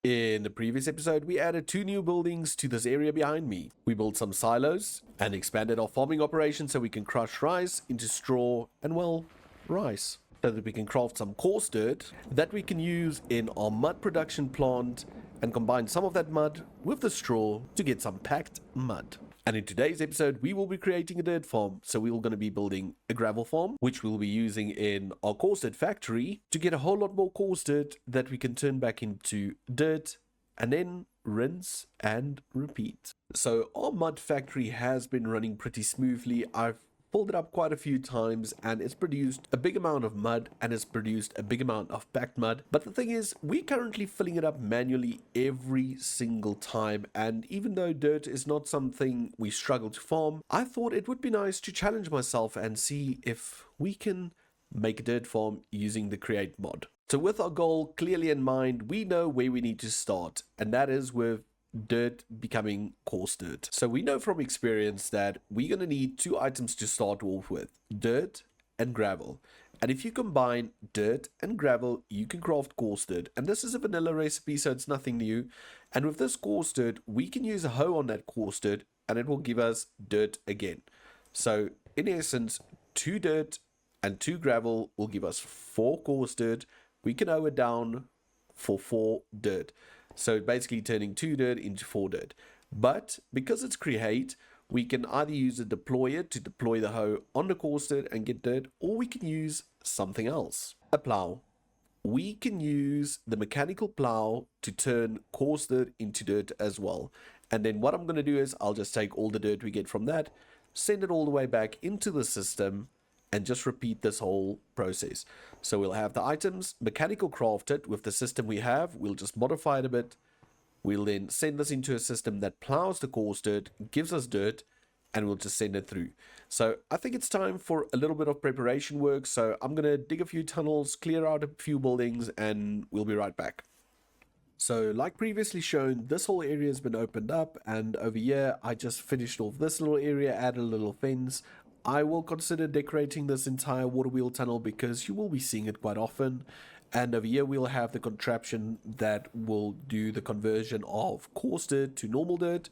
In the previous episode, we added 2 new buildings to this area behind me. We built some silos and expanded our farming operation so we can crush rice into straw and, well, rice. So that we can craft some coarse dirt that we can use in our mud production plant and combine some of that mud with the straw to get some packed mud. And in today's episode, we will be creating a dirt farm. So we're going to be building a gravel farm, which we'll be using in our coarse dirt factory to get a whole lot more coarse dirt that we can turn back into dirt and then rinse and repeat. So our mud factory has been running pretty smoothly. I've pulled it up quite a few times and it's produced a big amount of mud and it's produced a big amount of packed mud. But the thing is, we're currently filling it up manually every single time, and even though dirt is not something we struggle to farm, I thought it would be nice to challenge myself and see if we can make a dirt farm using the create mod. So with our goal clearly in mind, we know where we need to start, and that is with dirt becoming coarse dirt. So we know from experience that we're going to need 2 items to start off with, dirt and gravel. And if you combine dirt and gravel, you can craft coarse dirt. And this is a vanilla recipe, so it's nothing new. And with this coarse dirt, we can use a hoe on that coarse dirt and it will give us dirt again. So in essence, 2 dirt and 2 gravel will give us 4 coarse dirt. We can hoe it down for 4 dirt. So basically turning 2 dirt into 4 dirt. But because it's create, we can either use a deployer to deploy the hoe on the coarse dirt and get dirt, or we can use something else. A plow. We can use the mechanical plow to turn coarse dirt into dirt as well. And then what I'm going to do is I'll just take all the dirt we get from that, send it all the way back into the system, and just repeat this whole process. So we'll have the items mechanical crafted with the system we have. We'll just modify it a bit. We'll then send this into a system that plows the coarse dirt, gives us dirt, and we'll just send it through. So I think it's time for a little bit of preparation work. So I'm going to dig a few tunnels, clear out a few buildings, and we'll be right back. So like previously shown, this whole area has been opened up, and over here I just finished off this little area, added a little fence. I will consider decorating this entire water wheel tunnel because you will be seeing it quite often. And over here we'll have the contraption that will do the conversion of coarse dirt to normal dirt.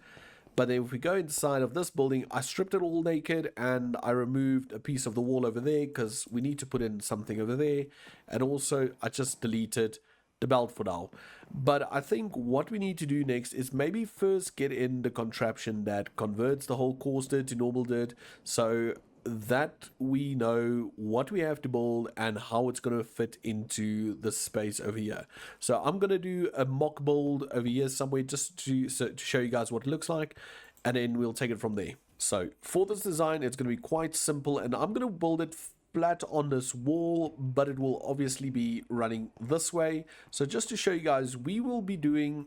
But then if we go inside of this building, I stripped it all naked and I removed a piece of the wall over there because we need to put in something over there. And also I just deleted the belt for now. But I think what we need to do next is maybe first get in the contraption that converts the whole coarse dirt to normal dirt, so that we know what we have to build and how it's going to fit into the space over here. So I'm going to do a mock build over here somewhere just to show you guys what it looks like, and then we'll take it from there. So for this design, it's going to be quite simple, and I'm going to build it flat on this wall, but it will obviously be running this way. So just to show you guys, we will be doing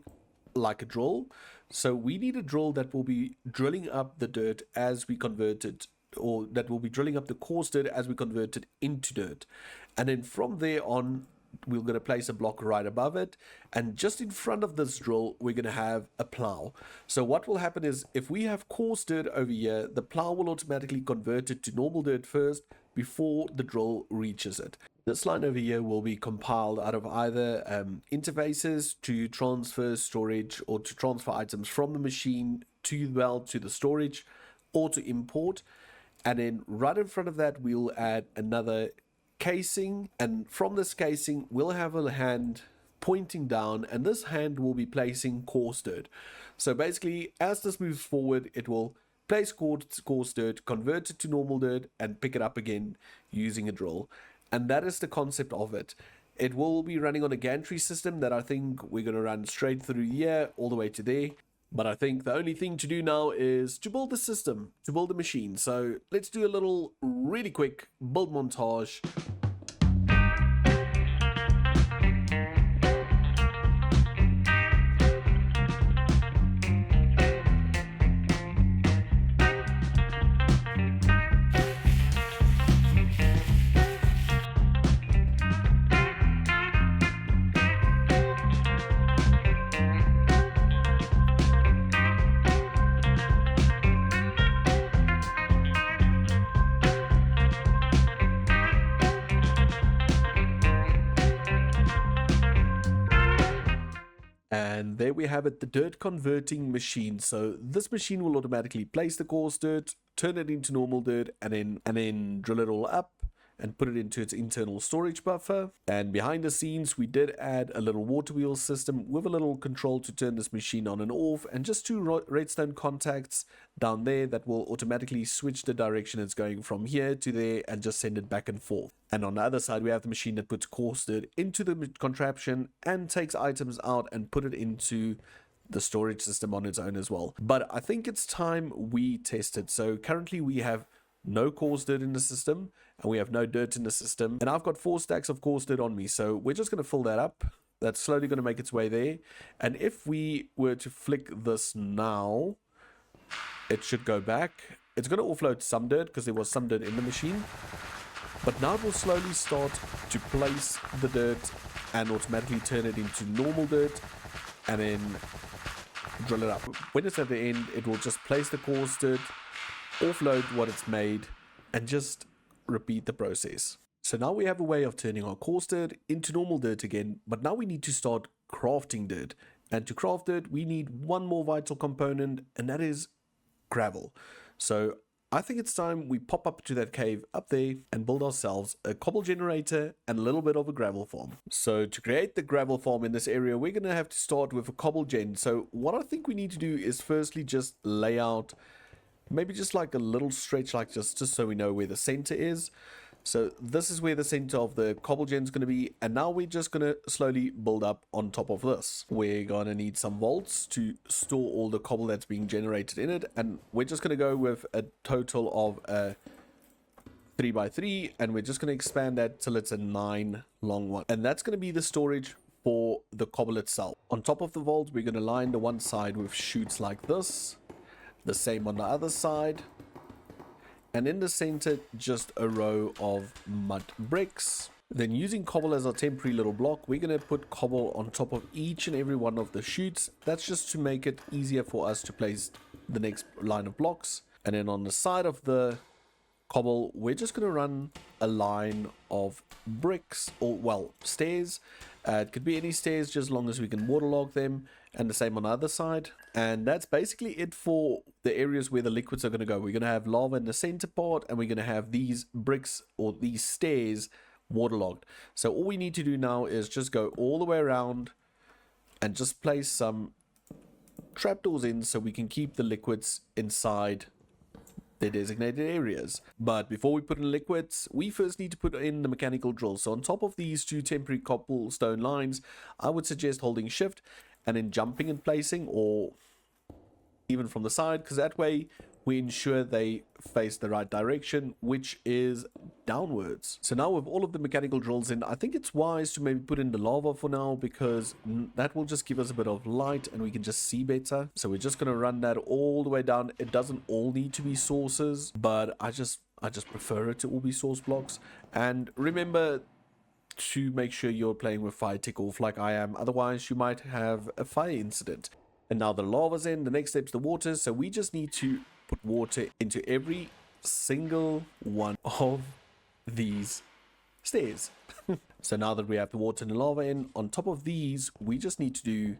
like a drill. So we need a drill that will be drilling up the dirt as we convert it, or that will be drilling up the coarse dirt as we convert it into dirt. And then from there on, we're going to place a block right above it, and just in front of this drill we're going to have a plow. So what will happen is, if we have coarse dirt over here, the plow will automatically convert it to normal dirt first before the drill reaches it. This line over here will be compiled out of either interfaces to transfer storage or to transfer items from the machine to the storage, or to import. And then right in front of that we'll add another casing, and from this casing we'll have a hand pointing down, and this hand will be placing coarse dirt. So basically, as this moves forward, it will place coarse dirt, convert it to normal dirt, and pick it up again using a drill. And that is the concept of it. It will be running on a gantry system that I think we're going to run straight through here all the way to there. But I think the only thing to do now is to build the system, to build the machine. So let's do a little really quick build montage. And there we have it, the dirt converting machine. So this machine will automatically place the coarse dirt, turn it into normal dirt, and then drill it all up and put it into its internal storage buffer. And behind the scenes, we did add a little water wheel system with a little control to turn this machine on and off, and just two redstone contacts down there that will automatically switch the direction it's going from here to there and just send it back and forth. And on the other side, we have the machine that puts coarse dirt into the contraption and takes items out and put it into the storage system on its own as well. But I think it's time we test it. So currently we have no coarse dirt in the system, and we have no dirt in the system, and I've got 4 stacks of coarse dirt on me, so we're just going to fill that up. That's slowly going to make its way there, and if we were to flick this now, it should go back. It's going to offload some dirt because there was some dirt in the machine, but now it will slowly start to place the dirt and automatically turn it into normal dirt and then drill it up. When it's at the end, it will just place the coarse dirt, offload what it's made, and just repeat the process. So now we have a way of turning our coarse dirt into normal dirt again, but now we need to start crafting dirt. And to craft dirt, we need one more vital component, and that is gravel. So I think it's time we pop up to that cave up there and build ourselves a cobble generator and a little bit of a gravel farm. So to create the gravel farm in this area, we're going to have to start with a cobble gen. So what I think we need to do is firstly just lay out maybe just like a little stretch like just so we know where the center is. So this is where the center of the cobble gen is going to be, and now we're just going to slowly build up on top of this. We're going to need some vaults to store all the cobble that's being generated in it, and we're just going to go with a total of a 3x3, and we're just going to expand that till it's a 9 long one, and that's going to be the storage for the cobble itself. On top of the vault, we're going to line the one side with chutes like this, the same on the other side, and in the center just a row of mud bricks. Then using cobble as our temporary little block, we're going to put cobble on top of each and every one of the chutes. That's just to make it easier for us to place the next line of blocks. And then on the side of the cobble, we're just going to run a line of bricks, or well, stairs. It could be any stairs, just as long as we can waterlog them, and the same on the other side. And that's basically it for the areas where the liquids are going to go. We're going to have lava in the center part, and we're going to have these bricks or these stairs waterlogged. So all we need to do now is just go all the way around and just place some trapdoors in so we can keep the liquids inside their designated areas. But before we put in liquids, we first need to put in the mechanical drill. So on top of these 2 temporary cobblestone lines, I would suggest holding shift and then jumping and placing, or even from the side, because that way we ensure they face the right direction, which is downwards. So now with all of the mechanical drills in, I think it's wise to maybe put in the lava for now, because that will just give us a bit of light and we can just see better. So we're just going to run that all the way down. It doesn't all need to be sources, but I just prefer it to all be source blocks. And remember to make sure you're playing with fire tick off like I am, otherwise you might have a fire incident. And now the lava's in, the next step's the water, so we just need to put water into every single one of these stairs. So now that we have the water and the lava in, on top of these, we just need to do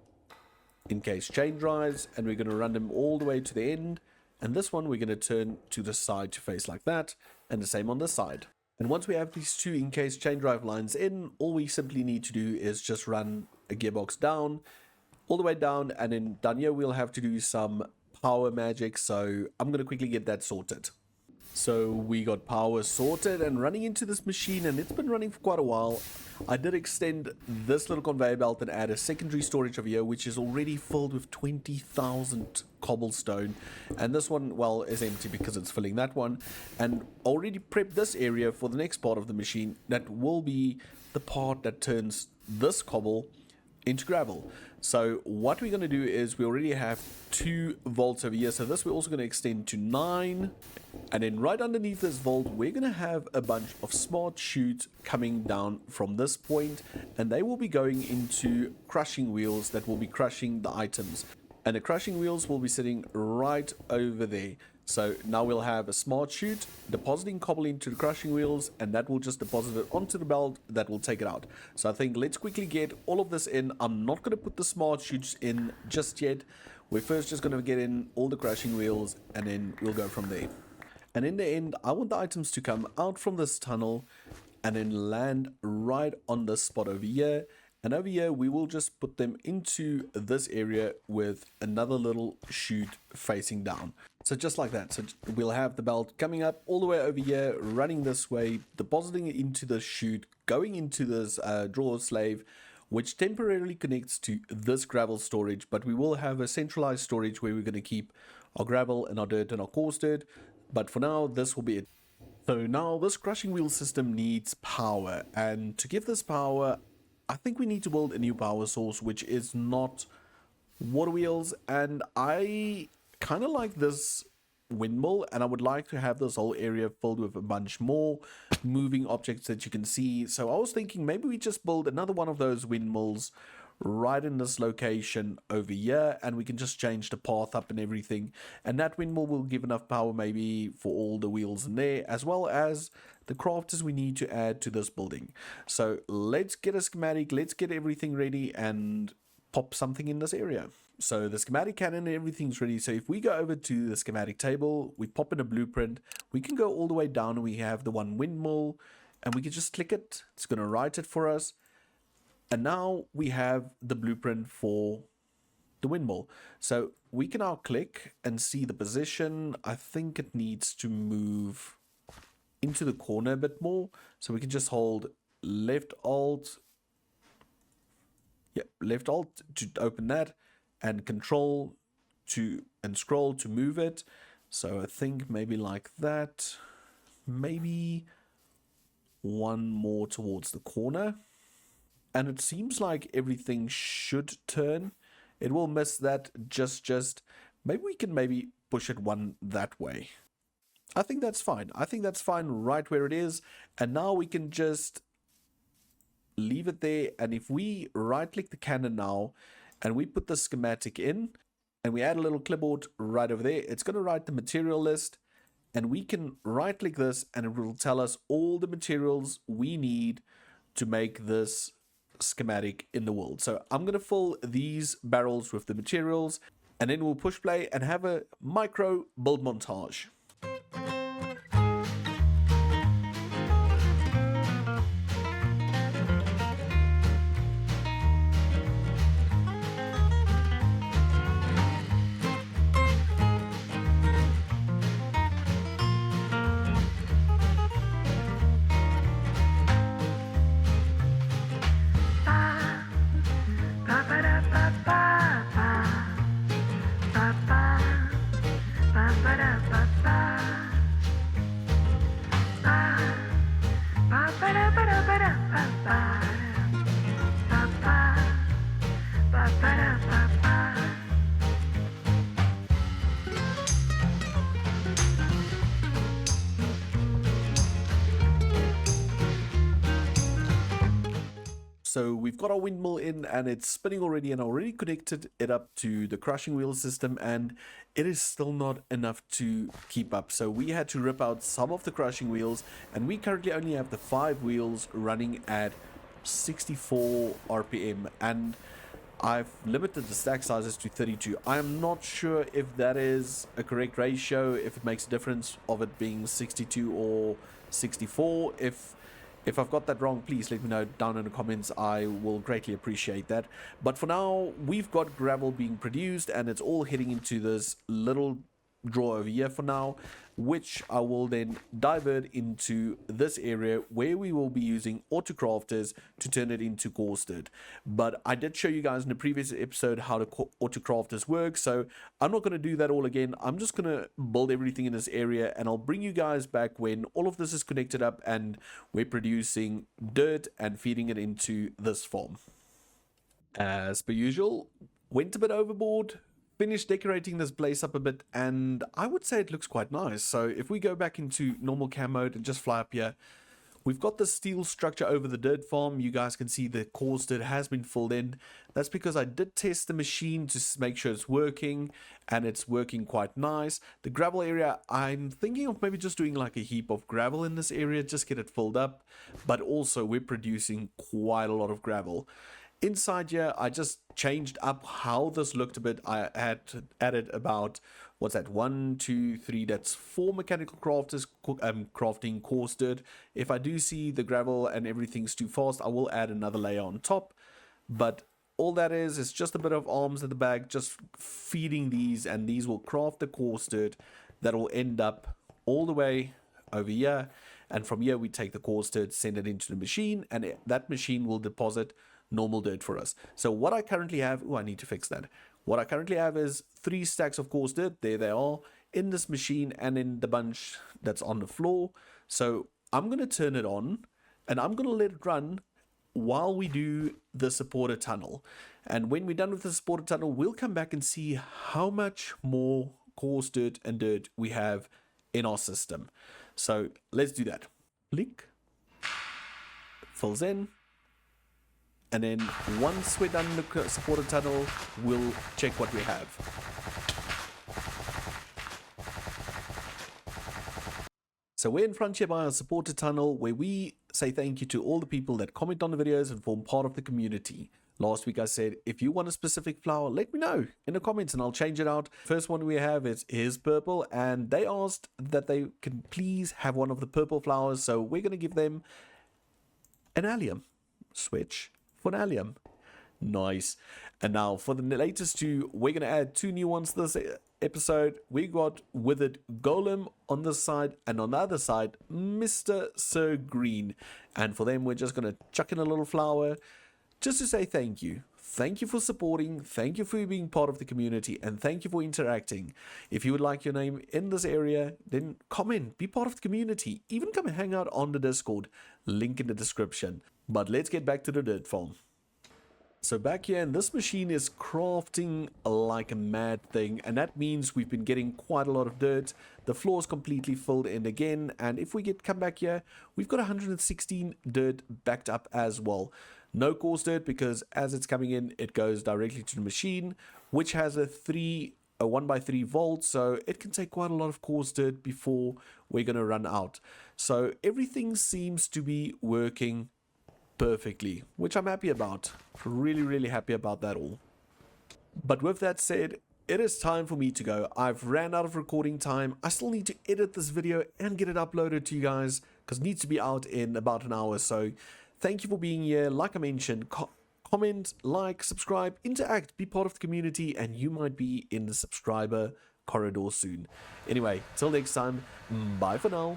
in case chain drives, and we're going to run them all the way to the end. And this one we're going to turn to the side to face like that, and the same on this side. And once we have these 2 in case chain drive lines in, all we simply need to do is just run a gearbox down, all the way down, and then down here we'll have to do some power magic, so I'm going to quickly get that sorted. So we got power sorted and running into this machine, and it's been running for quite a while. I did extend this little conveyor belt and add a secondary storage over here, which is already filled with 20,000 cobblestone, and this one, well, is empty because it's filling that one. And already prepped this area for the next part of the machine, that will be the part that turns this cobble into gravel. So what we're going to do is we already have 2 vaults over here, so this we're also going to extend to 9, and then right underneath this vault we're going to have a bunch of smart chutes coming down from this point, and they will be going into crushing wheels that will be crushing the items, and the crushing wheels will be sitting right over there. So now we'll have a smart chute depositing cobble into the crushing wheels, and that will just deposit it onto the belt that will take it out. So I think let's quickly get all of this in. I'm not going to put the smart chutes in just yet. We're first just going to get in all the crushing wheels, and then we'll go from there. And in the end, I want the items to come out from this tunnel and then land right on this spot over here. And over here, we will just put them into this area with another little chute facing down. So just like that. So we'll have the belt coming up all the way over here, running this way, depositing it into the chute, going into this drawer slave, which temporarily connects to this gravel storage. But we will have a centralized storage where we're going to keep our gravel and our dirt and our coarse dirt. But for now, this will be it. So now this crushing wheel system needs power. And to give this power, I think we need to build a new power source, which is not water wheels. And I kind of like this windmill, and I would like to have this whole area filled with a bunch more moving objects that you can see. So I was thinking maybe we just build another one of those windmills right in this location over here, and we can just change the path up and everything, and that windmill will give enough power maybe for all the wheels in there, as well as the crafters we need to add to this building. So let's get a schematic, let's get everything ready and pop something in this area. So the schematic cannon and everything's ready. So if we go over to the schematic table, we pop in a blueprint, we can go all the way down and we have the one windmill, and we can just click it, it's going to write it for us. And now we have the blueprint for the windmill. So we can now click and see the position. I think it needs to move into the corner a bit more. So we can just hold left alt. Yeah, left alt to open that, and control to and scroll to move it. So I think maybe like that. Maybe one more towards the corner. And it seems like everything should turn. It will miss that just. Maybe we can push it one that way. I think that's fine. I think that's fine right where it is. And now we can just leave it there. And if we right click the cannon now and we put the schematic in and we add a little clipboard right over there, it's going to write the material list. And we can right click this and it will tell us all the materials we need to make this schematic in the world. So I'm going to fill these barrels with the materials, and then we'll push play and have a micro build montage. So we've got our windmill in and it's spinning already, and I already connected it up to the crushing wheel system, and it is still not enough to keep up. So we had to rip out some of the crushing wheels, and we currently only have the 5 wheels running at 64 RPM, and I've limited the stack sizes to 32. I am not sure if that is a correct ratio, if it makes a difference of it being 62 or 64. If I've got that wrong, please let me know down in the comments. I will greatly appreciate that. But for now, we've got gravel being produced, and it's all heading into this little drawer over here for now, which I will then divert into this area where we will be using autocrafters to turn it into coarse dirt. But I did show you guys in the previous episode how the autocrafters work, so I'm not going to do that all again. I'm just going to build everything in this area, and I'll bring you guys back when all of this is connected up and we're producing dirt and feeding it into this farm. As per usual, went a bit overboard, finished decorating this place up a bit, and I would say it looks quite nice. So if we go back into normal cam mode and just fly up here, We've got the steel structure over the dirt farm. You guys can see the coarse dirt has been filled in. That's because I did test the machine to make sure it's working, and it's working quite nice. The gravel area, I'm thinking of maybe just doing like a heap of gravel in this area, just get it filled up. But also we're producing quite a lot of gravel. Inside here, I just changed up how this looked a bit. I had added about, what's that, 1, 2, 3, that's 4 mechanical crafters crafting coarse dirt. If I do see the gravel and everything's too fast, I will add another layer on top. But all that is just a bit of arms at the back, just feeding these, and these will craft the coarse dirt that will end up all the way over here. And from here, we take the coarse dirt, send it into the machine, and that machine will deposit normal dirt for us. So what I currently have, I need to fix that. What I currently have is 3 stacks of coarse dirt. There they are in this machine and in the bunch that's on the floor. So I'm going to turn it on and I'm going to let it run while we do the supporter tunnel. And when we're done with the supporter tunnel, we'll come back and see how much more coarse dirt and dirt we have in our system. So let's do that. Click. Fills in. And then once we're done the supporter tunnel, we'll check what we have. So we're in front here by our supporter tunnel, where we say thank you to all the people that comment on the videos and form part of the community. Last week I said, if you want a specific flower, let me know in the comments and I'll change it out. First one we have is purple, and they asked that they can please have one of the purple flowers. So we're going to give them an allium. Switch for an allium. Nice. And now for the latest 2, we're going to add 2 new ones this episode. We got Withered Golem on this side, and on the other side, Mr. Sir Green. And for them, we're just going to chuck in a little flower just to say thank you. Thank you for supporting, thank you for being part of the community, and thank you for interacting. If you would like your name in this area, then comment, be part of the community, even come and hang out on the Discord, link in the description. But let's get back to the dirt farm. So back here, and this machine is crafting like a mad thing, and that means we've been getting quite a lot of dirt. The floor is completely filled in again, and if we come back here, we've got 116 dirt backed up as well. No coarse dirt, because as it's coming in, it goes directly to the machine, which has a 1x3 volt, so it can take quite a lot of coarse dirt before we're going to run out. So everything seems to be working perfectly, which I'm happy about. Really happy about that all. But with that said, it is time for me to go. I've ran out of recording time. I still need to edit this video and get it uploaded to you guys, because it needs to be out in about an hour. So thank you for being here. Like I mentioned, comment, like, subscribe, interact, be part of the community, and you might be in the subscriber corridor soon. Anyway, till next time, bye for now.